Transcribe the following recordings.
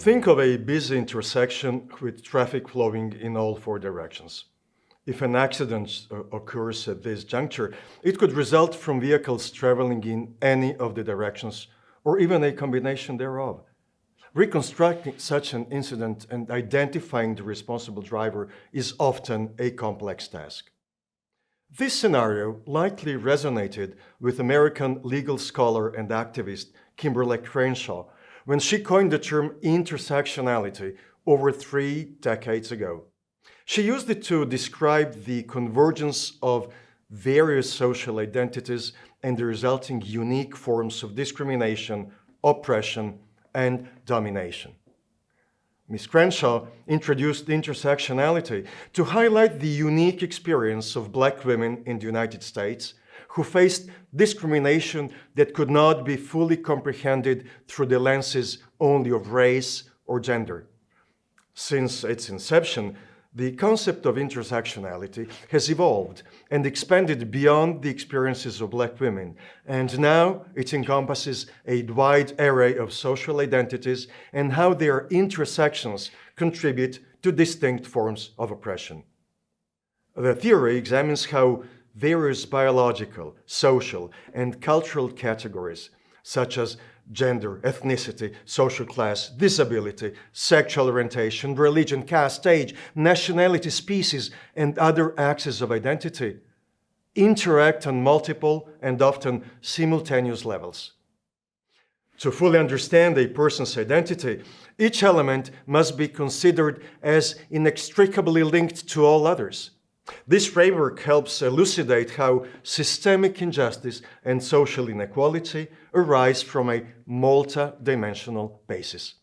Think of a busy intersection with traffic flowing in all four directions. If an accident occurs at this juncture, it could result from vehicles traveling in any of the directions, or even a combination thereof. Reconstructing such an incident and identifying the responsible driver is often a complex task. This scenario likely resonated with American legal scholar and activist Kimberly Crenshaw when she coined the term intersectionality over 3 decades ago. She used it to describe the convergence of various social identities and the resulting unique forms of discrimination, oppression, and domination. Ms. Crenshaw introduced intersectionality to highlight the unique experience of Black women in the United States who faced discrimination that could not be fully comprehended through the lenses only of race or gender. Since its inception, the concept of intersectionality has evolved and expanded beyond the experiences of Black women, and now it encompasses a wide array of social identities and how their intersections contribute to distinct forms of oppression. The theory examines how various biological, social, and cultural categories, such as gender, ethnicity, social class, disability, sexual orientation, religion, caste, age, nationality, species, and other axes of identity, interact on multiple and often simultaneous levels. To fully understand a person's identity, each element must be considered as inextricably linked to all others. This framework helps elucidate how systemic injustice and social inequality arise from a multi-dimensional basis.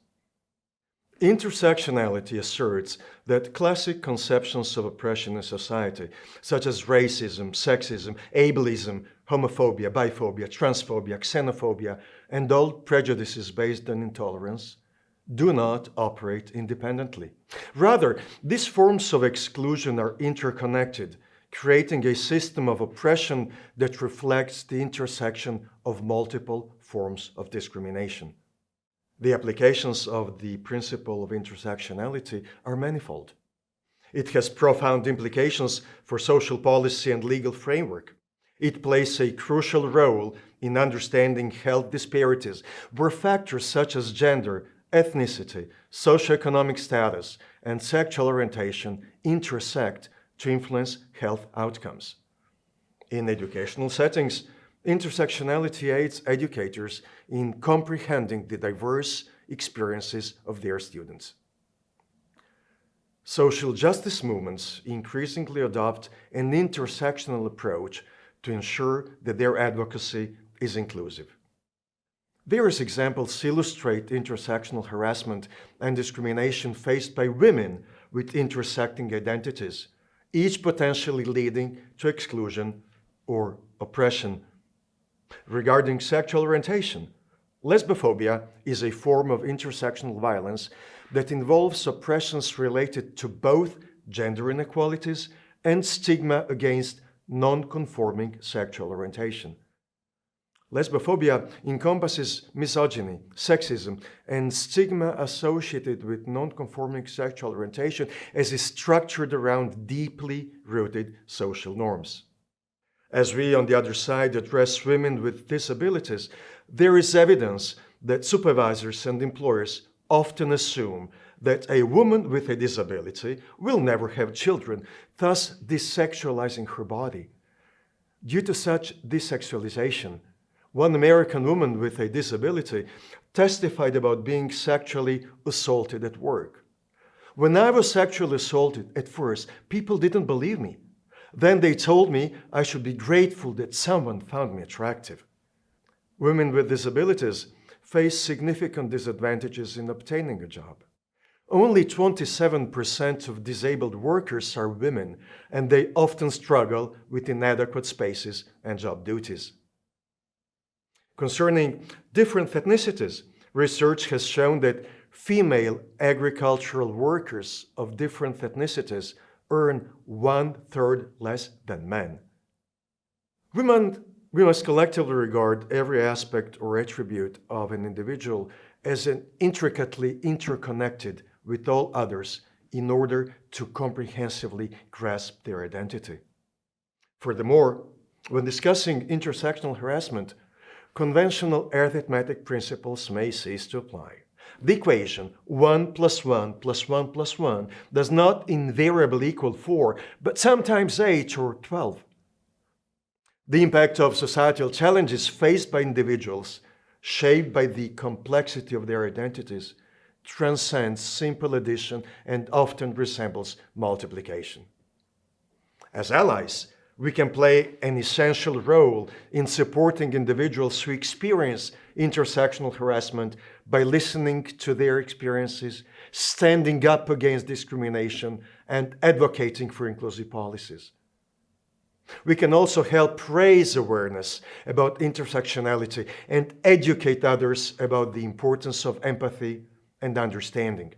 Intersectionality asserts that classic conceptions of oppression in society, such as racism, sexism, ableism, homophobia, biphobia, transphobia, xenophobia, and all prejudices based on intolerance, do not operate independently. Rather, these forms of exclusion are interconnected, creating a system of oppression that reflects the intersection of multiple forms of discrimination. The applications of the principle of intersectionality are manifold. It has profound implications for social policy and legal framework. It plays a crucial role in understanding health disparities, where factors such as gender, ethnicity, socioeconomic status, and sexual orientation intersect to influence health outcomes. In educational settings, intersectionality aids educators in comprehending the diverse experiences of their students. Social justice movements increasingly adopt an intersectional approach to ensure that their advocacy is inclusive. Various examples illustrate intersectional harassment and discrimination faced by women with intersecting identities, each potentially leading to exclusion or oppression. Regarding sexual orientation, lesbophobia is a form of intersectional violence that involves oppressions related to both gender inequalities and stigma against non-conforming sexual orientation. Lesbophobia encompasses misogyny, sexism, and stigma associated with non-conforming sexual orientation as is structured around deeply rooted social norms. As we, on the other side, address women with disabilities, there is evidence that supervisors and employers often assume that a woman with a disability will never have children, thus desexualizing her body. Due to such desexualization, one American woman with a disability testified about being sexually assaulted at work. When I was sexually assaulted at first, people didn't believe me. Then they told me I should be grateful that someone found me attractive. Women with disabilities face significant disadvantages in obtaining a job. Only 27% of disabled workers are women, and they often struggle with inadequate spaces and job duties. Concerning different ethnicities, research has shown that female agricultural workers of different ethnicities earn 1/3 less than men. We must collectively regard every aspect or attribute of an individual as an intricately interconnected with all others in order to comprehensively grasp their identity. Furthermore, when discussing intersectional harassment, conventional arithmetic principles may cease to apply. The equation 1 plus 1 plus 1 plus 1 does not invariably equal 4, but sometimes 8 or 12. The impact of societal challenges faced by individuals, shaped by the complexity of their identities, transcends simple addition and often resembles multiplication. As allies, we can play an essential role in supporting individuals who experience intersectional harassment by listening to their experiences, standing up against discrimination, and advocating for inclusive policies. We can also help raise awareness about intersectionality and educate others about the importance of empathy and understanding.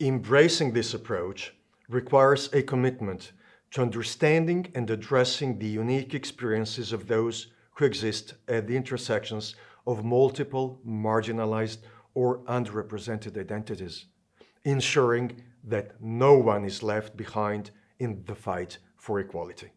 Embracing this approach requires a commitment to understanding and addressing the unique experiences of those who exist at the intersections of multiple marginalized or underrepresented identities, ensuring that no one is left behind in the fight for equality.